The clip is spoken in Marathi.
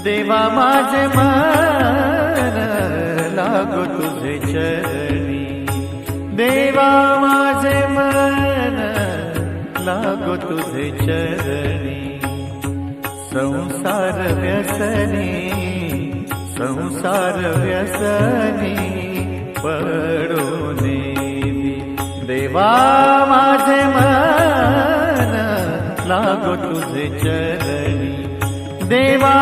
देवा माझे मन लागो तुझे चरणी, देवा माझे मन लागो तुझे चरणी। संसार व्यसनी, संसार व्यसनी पडून देवा माझे मन लागो तुझे चरणी, देवा